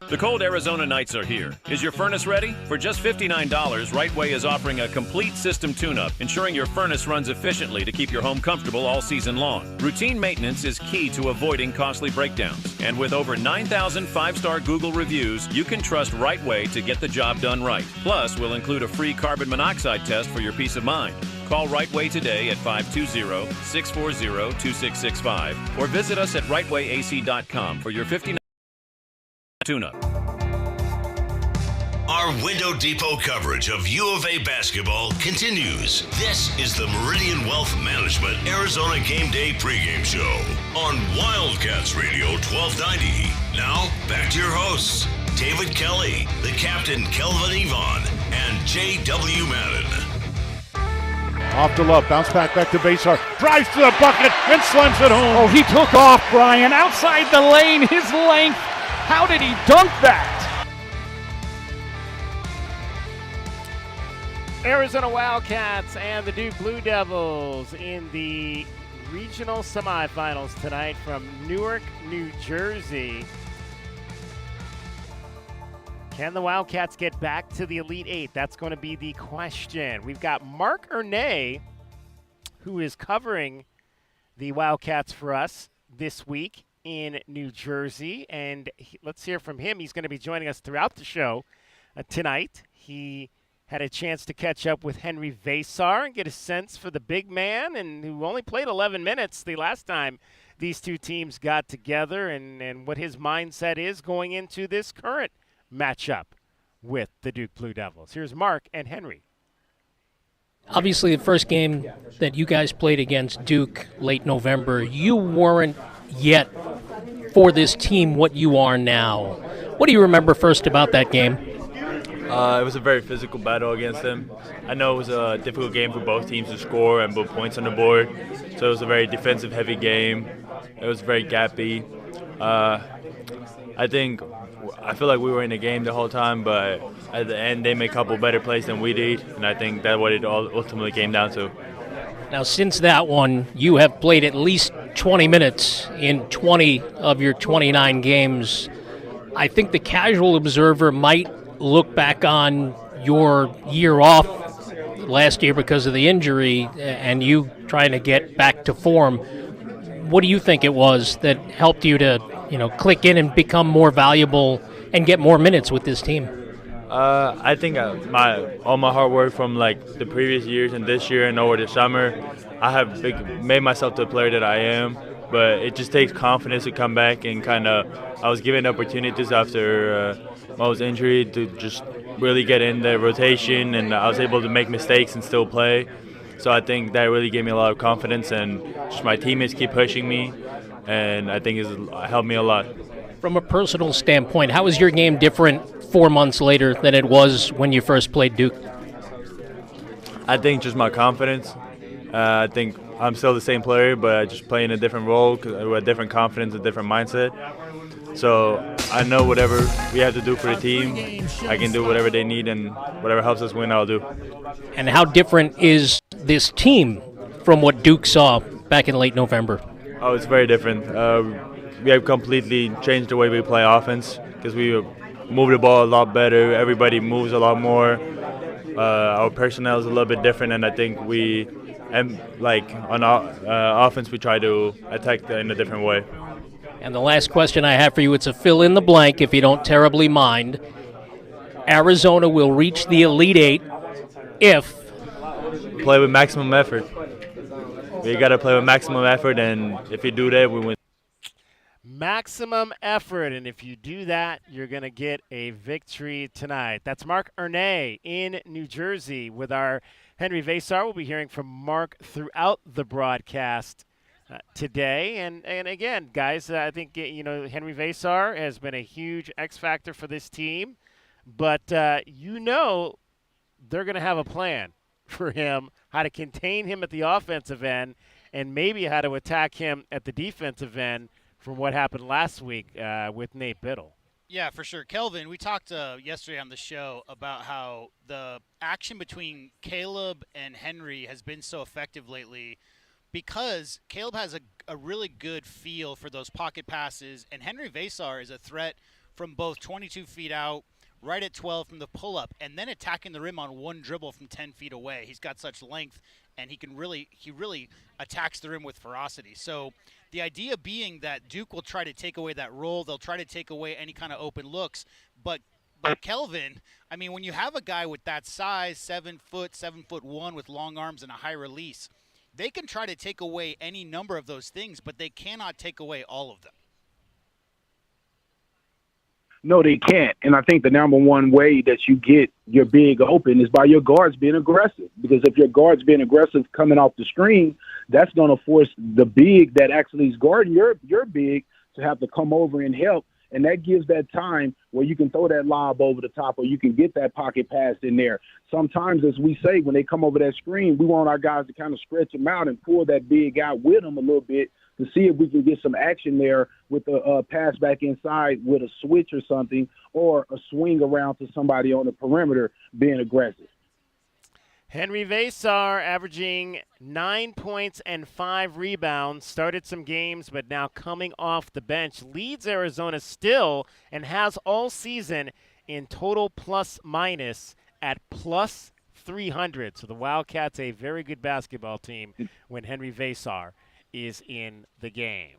The cold Arizona nights are here. Is your furnace ready? For just $59, Right Way is offering a complete system tune-up, ensuring your furnace runs efficiently to keep your home comfortable all season long. Routine maintenance is key to avoiding costly breakdowns. And with over 9,000 5-star Google reviews, you can trust Right Way to get the job done right. Plus, we'll include a free carbon monoxide test for your peace of mind. Call Right Way today at 520-640-2665 or visit us at rightwayac.com for your $59 tune-up. Our Window Depot coverage of U of A basketball continues. This is the Meridian Wealth Management Arizona Game Day pregame show on Wildcats Radio 1290. Now, back to your hosts, David Kelly, the captain Kelvin Yvonne, and J.W. Madden. Off to Love, bounce back to Basehart, drives to the bucket and slams it home. Oh, he took off, Brian, outside the lane, his length. How did he dunk that? Arizona Wildcats and the Duke Blue Devils in the regional semifinals tonight from Newark, New Jersey. Can the Wildcats get back to the Elite Eight? That's going to be the question. We've got Mark Ernay, who is covering the Wildcats for us this week in New Jersey, and let's hear from him. He's going to be joining us throughout the show tonight. He had a chance to catch up with Henry Vasar and get a sense for the big man, and who only played 11 minutes the last time these two teams got together, and what his mindset is going into this current matchup with the Duke Blue Devils. Here's Mark and Henry. Obviously, the first game that you guys played against Duke late November, you weren't yet for this team what you are now. What do you remember first about that game? It was a very physical battle against them. I know it was a difficult game for both teams to score and put points on the board, so it was a very defensive-heavy game. It was very gappy. I feel like we were in the game the whole time, but at the end they made a couple better plays than we did, and I think that's what it ultimately came down to. Now, since that one, you have played at least 20 minutes in 20 of your 29 games. I think the casual observer might look back on your year off last year because of the injury and you trying to get back to form. What do you think it was that helped you to, click in and become more valuable and get more minutes with this team? I think all my hard work from the previous years and this year and over the summer, I have made myself the player that I am. But it just takes confidence to come back and I was given opportunities after my injury to just really get in the rotation, and I was able to make mistakes and still play. So I think that really gave me a lot of confidence, and just my teammates keep pushing me, and I think it's helped me a lot. From a personal standpoint, how is your game different 4 months later than it was when you first played Duke? I think just my confidence. I think I'm still the same player, but I just play in a different role with a different confidence, a different mindset. So I know whatever we have to do for the team, I can do whatever they need, and whatever helps us win, I'll do. And how different is this team from what Duke saw back in late November? Oh, it's very different. We have completely changed the way we play offense because we move the ball a lot better. Everybody moves a lot more. Our personnel is a little bit different, and I think on offense we try to attack in a different way. And the last question I have for you, it's a fill in the blank if you don't terribly mind. Arizona will reach the Elite Eight if play with maximum effort. We got to play with maximum effort, and if you do that, we win. Maximum effort, and if you do that, you're going to get a victory tonight. That's Mark Ernay in New Jersey with our Henry Vasar. We'll be hearing from Mark throughout the broadcast today. And again, guys, I think, Henry Vasar has been a huge X factor for this team. But they're going to have a plan for him, how to contain him at the offensive end, and maybe how to attack him at the defensive end from what happened last week with Nate Biddle. Yeah, for sure. Kelvin, we talked yesterday on the show about how the action between Caleb and Henry has been so effective lately because Caleb has a really good feel for those pocket passes, and Henry Vasar is a threat from both 22 feet out, right at 12 from the pull-up, and then attacking the rim on one dribble from 10 feet away. He's got such length, and he really attacks the rim with ferocity. So the idea being that Duke will try to take away that role. They'll try to take away any kind of open looks. But Kelvin, I mean, when you have a guy with that size, 7'1" with long arms and a high release, they can try to take away any number of those things, but they cannot take away all of them. No, they can't. And I think the number one way that you get your big open is by your guards being aggressive. Because if your guards being aggressive coming off the screen, that's going to force the big that actually is guarding your big to have to come over and help. And that gives that time where you can throw that lob over the top or you can get that pocket pass in there. Sometimes, as we say, when they come over that screen, we want our guys to kind of stretch them out and pull that big out with them a little bit to see if we can get some action there with a pass back inside with a switch or something, or a swing around to somebody on the perimeter being aggressive. Henry Vasar averaging 9 points and 5 rebounds, started some games, but now coming off the bench, leads Arizona still and has all season in total plus-minus at plus 300. So the Wildcats, a very good basketball team when Henry Vasar is in the game.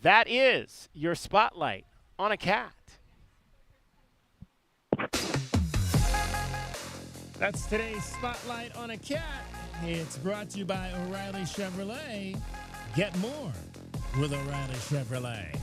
That is your spotlight on a cat. That's today's Spotlight on a Cat. It's brought to you by O'Reilly Chevrolet. Get more with O'Reilly Chevrolet.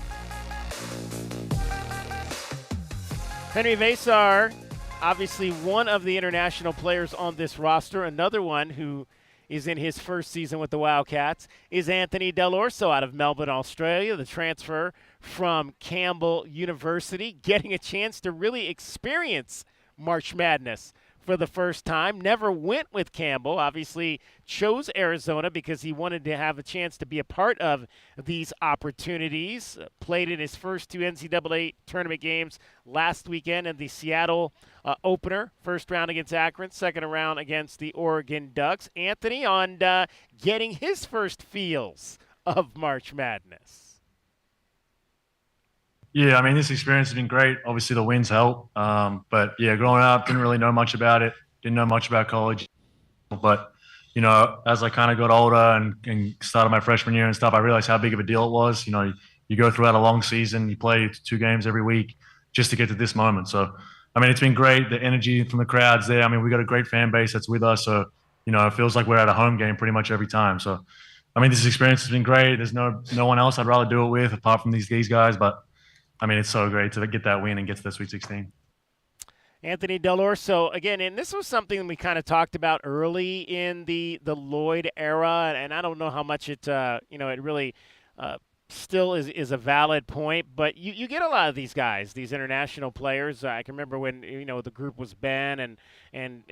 Henry Vasar, obviously one of the international players on this roster. Another one who is in his first season with the Wildcats is Anthony Dell'Orso out of Melbourne, Australia, the transfer from Campbell University, getting a chance to really experience March Madness for the first time. Never went with Campbell, obviously chose Arizona because he wanted to have a chance to be a part of these opportunities. Played in his first 2 NCAA tournament games last weekend in the Seattle opener, first round against Akron, second round against the Oregon Ducks. Anthony on getting his first feels of March Madness. Yeah, I mean, this experience has been great. Obviously, the wins help. But, yeah, growing up, didn't really know much about it. Didn't know much about college. But, you know, as I kind of got older and started my freshman year and stuff, I realized how big of a deal it was. You know, you go throughout a long season, you play 2 games every week just to get to this moment. So, I mean, it's been great. The energy from the crowd's there. I mean, we got a great fan base that's with us. So, you know, it feels like we're at a home game pretty much every time. So, I mean, this experience has been great. There's no one else I'd rather do it with apart from these guys. But, I mean, it's so great to get that win and get to the Sweet 16. Anthony Dell'Orso, again, and this was something we kind of talked about early in the Lloyd era, and I don't know how much it really still is a valid point, but you get a lot of these guys, these international players. I can remember when, the group was Ben and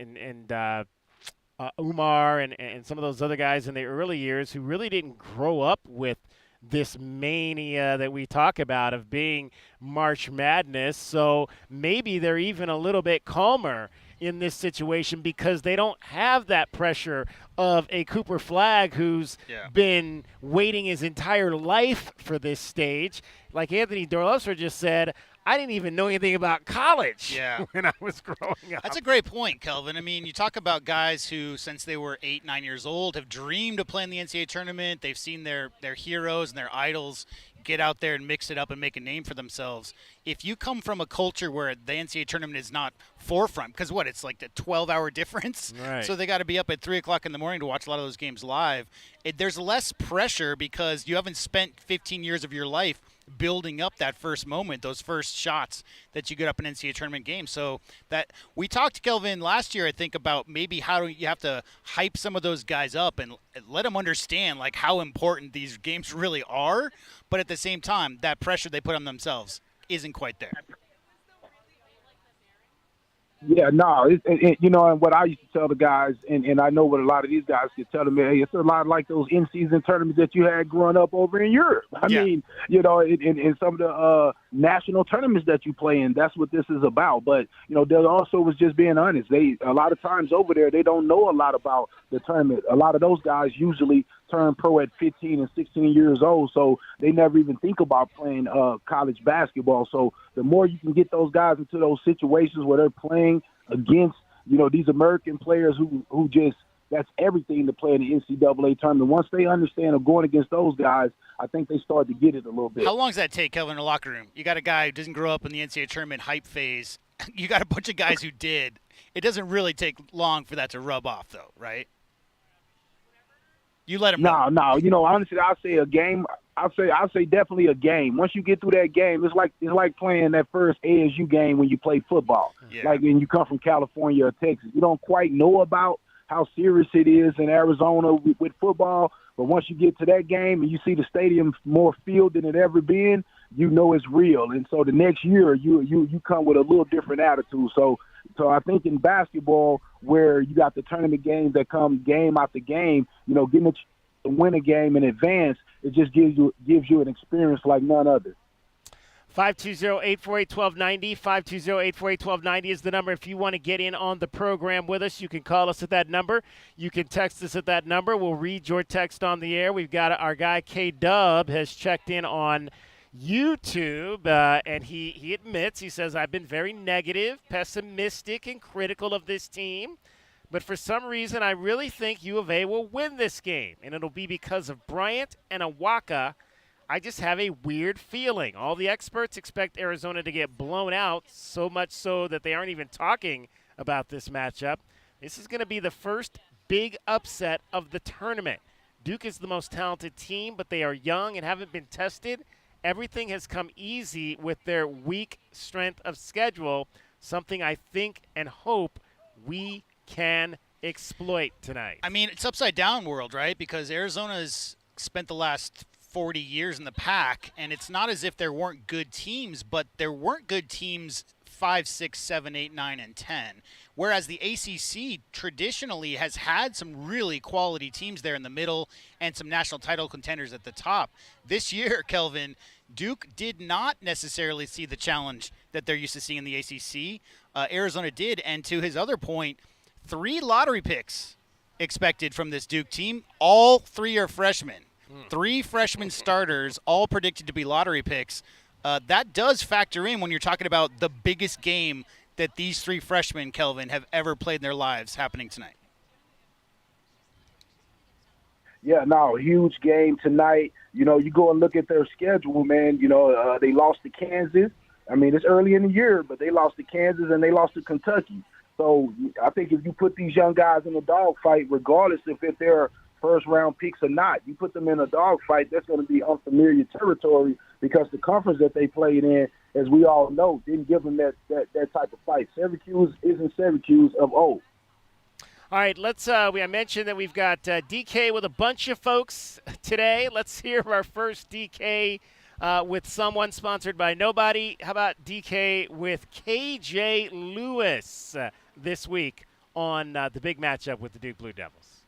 Umar and some of those other guys in the early years who really didn't grow up with this mania that we talk about of being March Madness. So maybe they're even a little bit calmer in this situation because they don't have that pressure of a Cooper Flagg who's been waiting his entire life for this stage. Like Anthony Dell'Orso just said, I didn't even know anything about college when I was growing up. That's a great point, Kelvin. I mean, you talk about guys who, since they were 8, 9 years old, have dreamed of playing the NCAA tournament. They've seen their heroes and their idols get out there and mix it up and make a name for themselves. If you come from a culture where the NCAA tournament is not forefront, because it's like the 12-hour difference, Right. so they got to be up at 3 o'clock in the morning to watch a lot of those games live. There's less pressure because you haven't spent 15 years of your life building up that first moment, those first shots that you get up in NCAA tournament games. So that we talked to Kelvin last year, I think, about maybe how you have to hype some of those guys up and let them understand like how important these games really are. But at the same time, that pressure they put on themselves isn't quite there. Yeah, no, and what I used to tell the guys, and I know what a lot of these guys could tell them, hey, it's a lot like those in-season tournaments that you had growing up over in Europe. I mean, in some of the national tournaments that you play in, that's what this is about. But, they also was just being honest. A lot of times over there, they don't know a lot about the tournament. A lot of those guys usually turn pro at 15 and 16 years old, so they never even think about playing college basketball. So the more you can get those guys into those situations where they're playing against, these American players who just, that's everything to play in the NCAA tournament. Once they understand of going against those guys, I think they start to get it a little bit. How long does that take, Kelvin, in the locker room? You got a guy who doesn't grow up in the NCAA tournament hype phase. You got a bunch of guys who did. It doesn't really take long for that to rub off, though, right? You let them know. No. Honestly, I'll say a game. I'll say definitely a game. Once you get through that game, it's like playing that first ASU game when you play football. Yeah. Like when you come from California or Texas, you don't quite know about how serious it is in Arizona with football. But once you get to that game and you see the stadium more filled than it ever been, you know it's real. And so the next year you come with a little different attitude. So I think in basketball, where you got the tournament games that come game after game, getting to win a game in advance, it just gives you an experience like none other. 520-848-1290. 520-848-1290 is the number. If you want to get in on the program with us, you can call us at that number. You can text us at that number. We'll read your text on the air. We've got our guy K-Dub has checked in on YouTube, and he admits, he says, I've been very negative, pessimistic, and critical of this team. But for some reason, I really think U of A will win this game, and it'll be because of Bryant and Awaka. I just have a weird feeling. All the experts expect Arizona to get blown out, so much so that they aren't even talking about this matchup. This is going to be the first big upset of the tournament. Duke is the most talented team, but they are young and haven't been tested. Everything has come easy with their weak strength of schedule, something I think and hope we can exploit tonight. I mean, it's upside down world, right? Because Arizona's spent the last 40 years in the pack, and it's not as if there weren't good teams, but there weren't good teams 5, 6, 7, 8, 9, and 10. Whereas the ACC traditionally has had some really quality teams there in the middle and some national title contenders at the top. This year, Kelvin, Duke did not necessarily see the challenge that they're used to seeing in the ACC. Arizona did, and to his other point, 3 lottery picks expected from this Duke team. All 3 are freshmen. 3 freshman starters, all predicted to be lottery picks. That does factor in when you're talking about the biggest game that these 3 freshmen, Kelvin, have ever played in their lives happening tonight. Yeah, no, huge game tonight. You go and look at their schedule, man. They lost to Kansas. I mean, it's early in the year, but they lost to Kansas and they lost to Kentucky. So I think if you put these young guys in a dogfight, regardless if they're first-round picks or not, you put them in a dogfight, that's going to be unfamiliar territory because the conference that they played in, as we all know, didn't give them that type of fight. Syracuse isn't Syracuse of old. All right, I mentioned that we've got DK with a bunch of folks today. Let's hear our first DK with someone sponsored by nobody. How about DK with KJ Lewis this week on the big matchup with the Duke Blue Devils?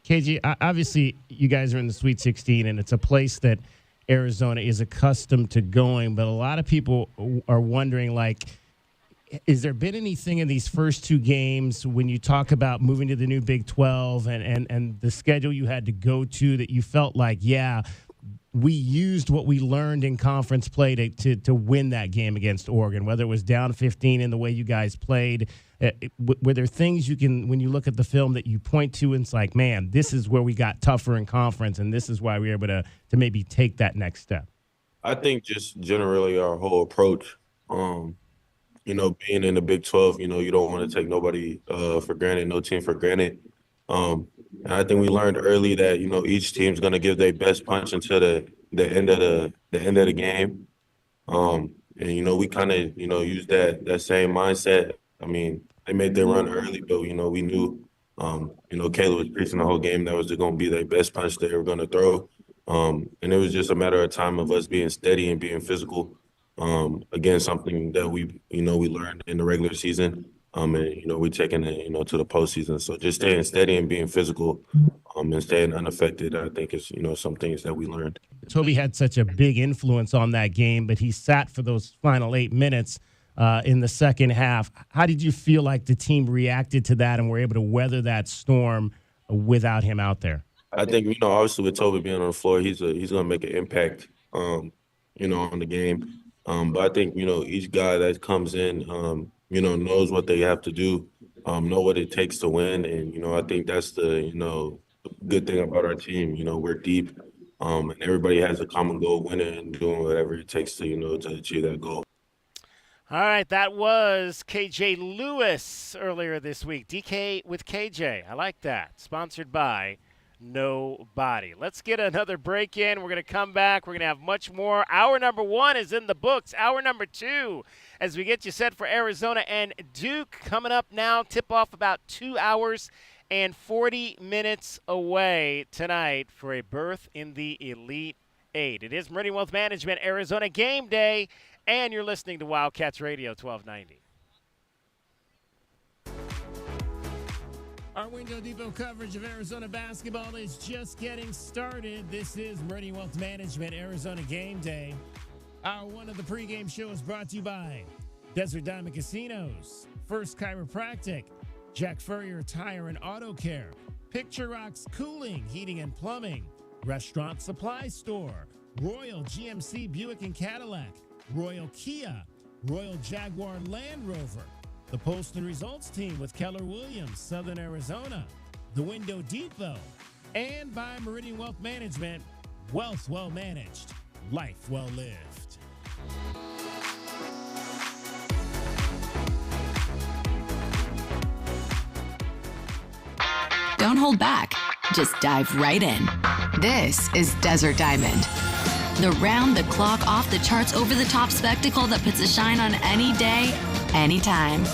KJ, obviously you guys are in the Sweet 16, and it's a place that Arizona is accustomed to going, but a lot of people are wondering, is there been anything in these first 2 games when you talk about moving to the new Big 12 and the schedule you had to go to that you felt like, we used what we learned in conference play to win that game against Oregon, whether it was down 15 in the way you guys played. Were there things you can, when you look at the film, that you point to and it's like, man, this is where we got tougher in conference and this is why we were able to maybe take that next step? I think just generally our whole approach, being in the Big 12, you don't want to take nobody for granted, no team for granted. And I think we learned early that, each team's going to give their best punch until the end of the game. And, we kind of, used that same mindset. I mean, they made their run early, but, we knew, Kayla was preaching the whole game that was going to be their best punch they were going to throw. And it was just a matter of time of us being steady and being physical. Again, something that we learned in the regular season. And, we're taking it, to the postseason. So just staying steady and being physical and staying unaffected, I think is, some things that we learned. Toby had such a big influence on that game, but he sat for those final 8 minutes in the second half. How did you feel like the team reacted to that and were able to weather that storm without him out there? I think, obviously with Toby being on the floor, he's going to make an impact, on the game. But I think, each guy that comes in, knows what they have to do, know what it takes to win. And, I think that's the good thing about our team. We're deep, and everybody has a common goal, winning and doing whatever it takes to, to achieve that goal. All right, that was KJ Lewis earlier this week. DK with KJ. I like that. Sponsored by Nobody. Let's get another break in. We're going to come back. We're going to have much more. Hour number 1 is in the books. Hour number 2, as we get you set for Arizona and Duke, coming up now. Tip off about 2 hours and 40 minutes away tonight for a berth in the Elite 8. It is Meridian Wealth Management, Arizona Game Day, and you're listening to Wildcats Radio 1290. Our Window Depot coverage of Arizona basketball is just getting started. This is Meridian Wealth Management, Arizona Game Day. Hour 1 of the pregame show is brought to you by Desert Diamond Casinos, First Chiropractic, Jack Furrier Tire and Auto Care, Picture Rocks Cooling, Heating and Plumbing, Restaurant Supply Store, Royal GMC Buick and Cadillac, Royal Kia, Royal Jaguar Land Rover, the Post and Results Team with Keller Williams, Southern Arizona, the Window Depot, and by Meridian Wealth Management, wealth well managed, life well lived. Don't hold back. Just dive right in. This is Desert Diamond. The round-the-clock, off-the-charts, over-the-top spectacle that puts a shine on any day, anytime.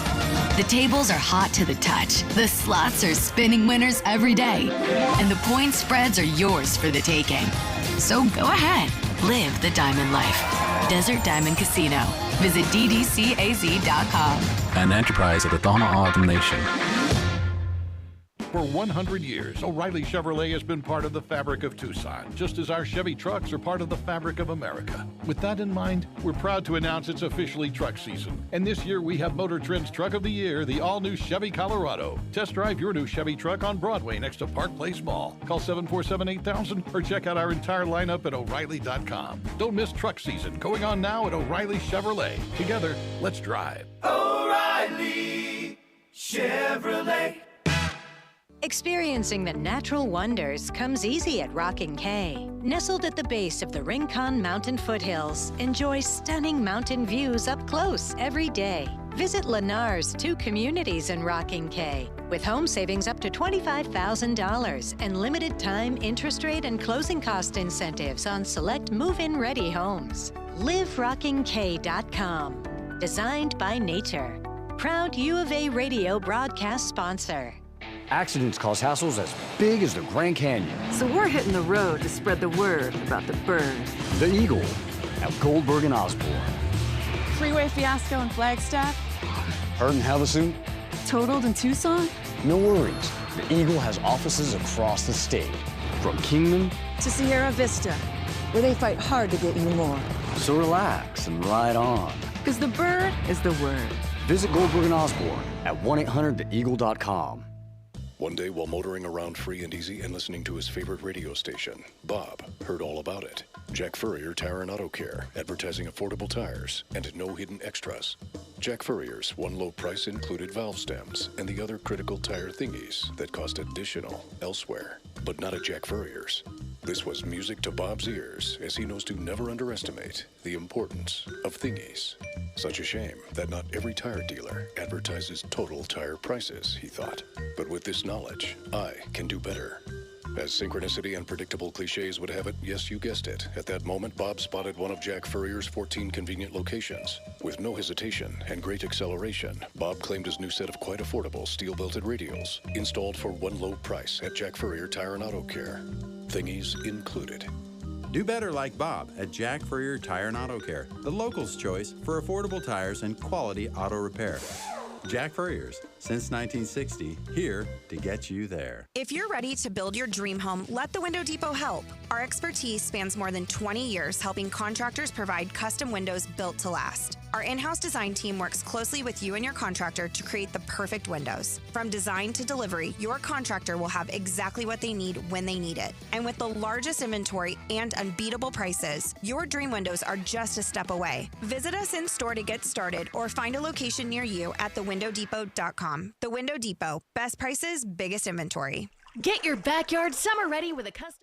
The tables are hot to the touch. The slots are spinning winners every day. And the point spreads are yours for the taking. So go ahead. Live the diamond life. Desert Diamond Casino. Visit ddcaz.com. An enterprise of the Tohono O'odham Nation. For 100 years, O'Reilly Chevrolet has been part of the fabric of Tucson, just as our Chevy trucks are part of the fabric of America. With that in mind, we're proud to announce it's officially truck season. And this year we have Motor Trend's Truck of the Year, the all-new Chevy Colorado. Test drive your new Chevy truck on Broadway next to Park Place Mall. Call 747-8000 or check out our entire lineup at O'Reilly.com. Don't miss truck season, going on now at O'Reilly Chevrolet. Together, let's drive. O'Reilly Chevrolet. Experiencing the natural wonders comes easy at Rockin' Cay. Nestled at the base of the Rincon Mountain foothills, enjoy stunning mountain views up close every day. Visit Lennar's 2 communities in Rockin' Cay with home savings up to $25,000 and limited time interest rate and closing cost incentives on select move-in ready homes. LiveRockingCay.com. Designed by nature. Proud U of A radio broadcast sponsor. Accidents cause hassles as big as the Grand Canyon. So we're hitting the road to spread the word about the bird. The Eagle at Goldberg and Osborne. Freeway fiasco in Flagstaff. Hurt in Havasu? Totaled in Tucson? No worries. The Eagle has offices across the state. From Kingman To Sierra Vista, where they fight hard to get you more. So relax and ride on. Because the bird is the word. Visit Goldberg and Osborne at 1-800-TheEagle.com. One day, while motoring around free and easy and listening to his favorite radio station, Bob heard all about it. Jack Furrier Tire and Auto Care, advertising affordable tires and no hidden extras. Jack Furrier's one low price included valve stems and the other critical tire thingies that cost additional elsewhere, but not at Jack Furrier's. This was music to Bob's ears, as he knows to never underestimate the importance of thingies. Such a shame that not every tire dealer advertises total tire prices, he thought. But with this knowledge, I can do better. As synchronicity and predictable cliches would have it, yes, you guessed it. At that moment, Bob spotted one of Jack Furrier's 14 convenient locations. With no hesitation and great acceleration, Bob claimed his new set of quite affordable steel-belted radials, installed for one low price at Jack Furrier Tire and Auto Care. Thingies included. Do better like Bob at Jack Furrier Tire and Auto Care, the locals' choice for affordable tires and quality auto repair. Jack Furrier's, since 1960, here to get you there. If you're ready to build your dream home, let the Window Depot help. Our expertise spans more than 20 years helping contractors provide custom windows built to last. Our in-house design team works closely with you and your contractor to create the perfect windows. From design to delivery, your contractor will have exactly what they need when they need it. And with the largest inventory and unbeatable prices, your dream windows are just a step away. Visit us in store to get started or find a location near you at thewindowdepot.com. The Window Depot. Best prices, biggest inventory. Get your backyard summer ready with a custom